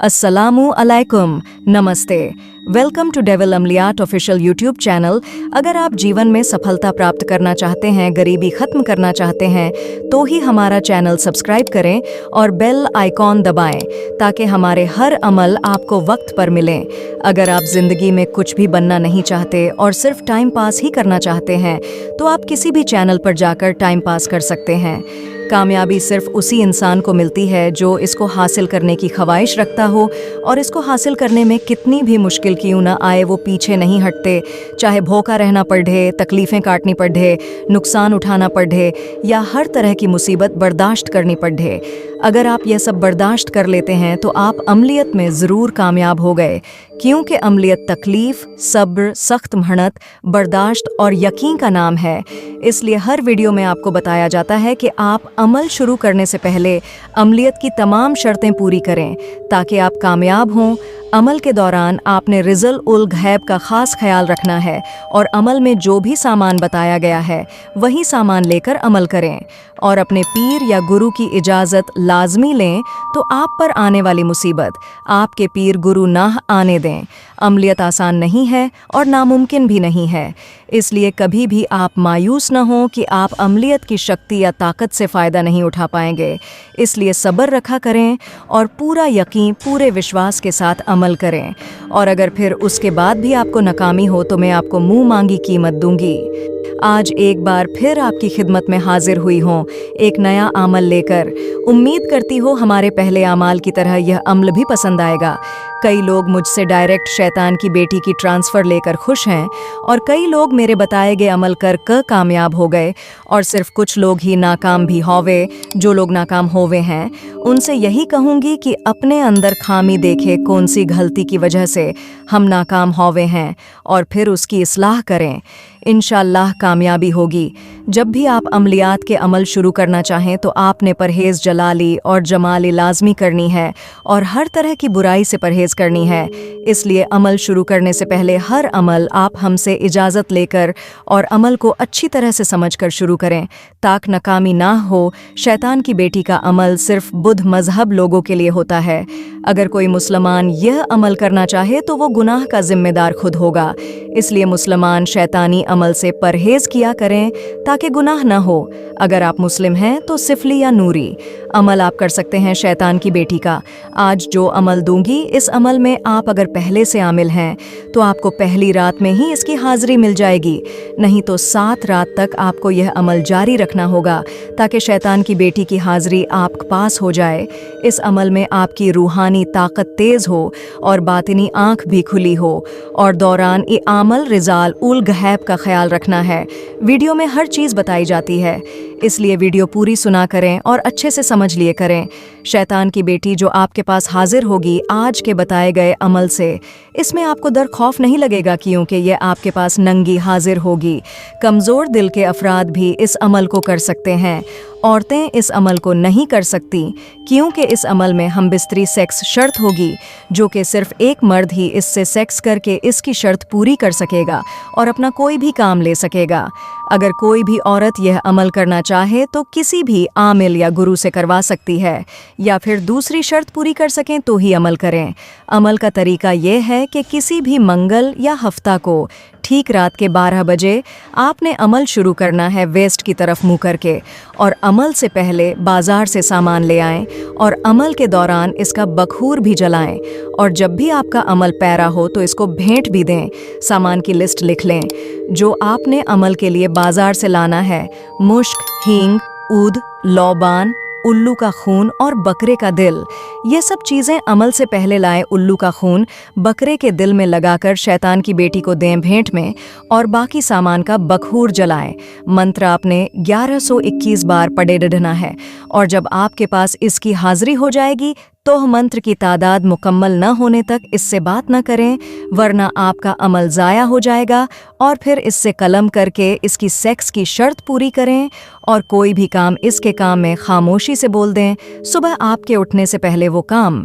अस्सलामु अलैकुम, नमस्ते। Welcome to devil Amliyat official YouTube channel. अगर आप जीवन में सफलता प्राप्त करना चाहते हैं, गरीबी खत्म करना चाहते हैं, तो ही हमारा चैनल सब्सक्राइब करें और बेल आइकॉन दबाएं ताकि हमारे हर अमल आपको वक्त पर मिलें। अगर आप जिंदगी में कुछ भी बनना नहीं चाहते और सिर्फ टाइम पास ही करना चाहते हैं, तो आप किसी भी चैनल पर जाकर टाइम पास कर सकते हैं। कामयाबी सिर्फ उसी इंसान को मिलती है जो इसको हासिल करने की ख्वाहिश रखता हो और इसको हासिल करने में कितनी भी मुश्किल क्यों ना आए वो पीछे नहीं हटते। चाहे भूखा रहना पड़े, तकलीफ़ें काटनी पड़े, नुकसान उठाना पड़े या हर तरह की मुसीबत बर्दाश्त करनी पड़े। अगर आप यह सब बर्दाश्त कर लेते हैं तो आप अमलियत में ज़रूर कामयाब हो गए, क्योंकि अमलियत तकलीफ़, सब्र, सख्त मेहनत, बर्दाश्त और यकीन का नाम है। इसलिए हर वीडियो में आपको बताया जाता है कि आप अमल शुरू करने से पहले अमलियत की तमाम शर्तें पूरी करें ताकि आप कामयाब हों। अमल के दौरान आपने रिज़ल उल गैब का ख़ास ख्याल रखना है और अमल में जो भी सामान बताया गया है वही सामान लेकर अमल करें और अपने पीर या गुरु की इजाज़त लाजमी लें तो आप पर आने वाली मुसीबत आपके पीर गुरु ना आने दें। अमलियत आसान नहीं है और नामुमकिन भी नहीं है, इसलिए कभी भी आप मायूस न हों कि आप अमलियत की शक्ति या ताकत से फ़ायदा नहीं उठा पाएंगे। इसलिए सब्र रखा करें और पूरा यकीन, पूरे विश्वास के साथ अमल करें। और अगर फिर उसके बाद भी आपको नाकामी हो तो मैं आपको मुंह मांगी कीमत दूंगी। आज एक बार फिर आपकी खिदमत में हाजिर हुई हूँ एक नया अमल लेकर। उम्मीद करती हो हमारे पहले अमाल की तरह यह अमल भी पसंद आएगा। कई लोग मुझसे डायरेक्ट शैतान की बेटी की ट्रांसफ़र लेकर खुश हैं और कई लोग मेरे बताए गए अमल कर कामयाब हो गए और सिर्फ कुछ लोग ही नाकाम भी होवे। जो लोग नाकाम होवे हैं उनसे यही कहूँगी कि अपने अंदर खामी देखे कौन सी गलती की वजह से हम नाकाम होवे हैं और फिर उसकी इस्लाह करें। इंशाअल्लाह कामयाबी होगी। जब भी आप अमलियात के अमल शुरू करना चाहें तो आपने परहेज़ जलाली और जमाली लाजमी करनी है और हर तरह की बुराई से परहेज़ करनी है। इसलिए अमल शुरू करने से पहले हर अमल आप हमसे इजाज़त लेकर और अमल को अच्छी तरह से समझकर शुरू करें ताकि नाकामी ना हो। शैतान की बेटी का अमल सिर्फ बुद्ध मजहब लोगों के लिए होता है। अगर कोई मुसलमान यह अमल करना चाहे तो वो गुनाह का जिम्मेदार खुद होगा। इसलिए मुसलमान शैतानी अमल से परहेज़ किया करें ताकि गुनाह न हो। अगर आप मुस्लिम हैं तो सिफली या नूरी अमल आप कर सकते हैं शैतान की बेटी का। आज जो अमल दूंगी, इस अमल में आप अगर पहले से आमिल हैं तो आपको पहली रात में ही इसकी हाजिरी मिल जाएगी, नहीं तो 7 रात तक आपको यह अमल जारी रखना होगा ताकि शैतान की बेटी की हाजिरी आप पास हो जाए। इस अमल में आपकी रूहानी ताकत तेज़ हो और बातिनी आँख भी खुली हो और दौरान ये अमल रिजाल उल गैब का ख्याल रखना है। वीडियो में हर चीज़ बताई जाती है, इसलिए वीडियो पूरी सुना करें और अच्छे से समझ लिए करें। शैतान की बेटी जो आपके पास हाजिर होगी आज के बताए गए अमल से, इसमें आपको डर खौफ नहीं लगेगा क्योंकि यह आपके पास नंगी हाजिर होगी। कमज़ोर दिल के अफराद भी इस अमल को कर सकते हैं। औरतें इस अमल को नहीं कर सकती क्योंकि इस अमल में हम बिस्तरी सेक्स शर्त होगी, जो कि सिर्फ एक मर्द ही इससे सेक्स करके इसकी शर्त पूरी कर सकेगा और अपना कोई भी काम ले सकेगा। अगर कोई भी औरत यह अमल करना चाहे तो किसी भी आमिल या गुरु से करवा सकती है, या फिर दूसरी शर्त पूरी कर सकें तो ही अमल करें। अमल का तरीका यह है कि किसी भी मंगल या हफ्ता को ठीक रात के 12 बजे आपने अमल शुरू करना है वेस्ट की तरफ मुँह करके, और अमल से पहले बाज़ार से सामान ले आएं और अमल के दौरान इसका बखूर भी जलाएं। और जब भी आपका अमल पैरा हो तो इसको भेंट भी दें। सामान की लिस्ट लिख लें जो आपने अमल के लिए बाज़ार से लाना है। मुश्क, हींग, ऊद, लौबान, उल्लू का खून और बकरे का दिल। ये सब चीज़ें अमल से पहले लाएं। उल्लू का खून बकरे के दिल में लगाकर शैतान की बेटी को दें भेंट में और बाकी सामान का बखूर जलाएं। मंत्र आपने 1121 बार पढ़े डढ़ना है और जब आपके पास इसकी हाजिरी हो जाएगी तो मंत्र की तादाद मुकम्मल न होने तक इससे बात न करें, वरना आपका अमल ज़ाया हो जाएगा। और फिर इससे कलम करके इसकी सेक्स की शर्त पूरी करें और कोई भी काम इसके काम में खामोशी से बोल दें। सुबह आपके उठने से पहले वो काम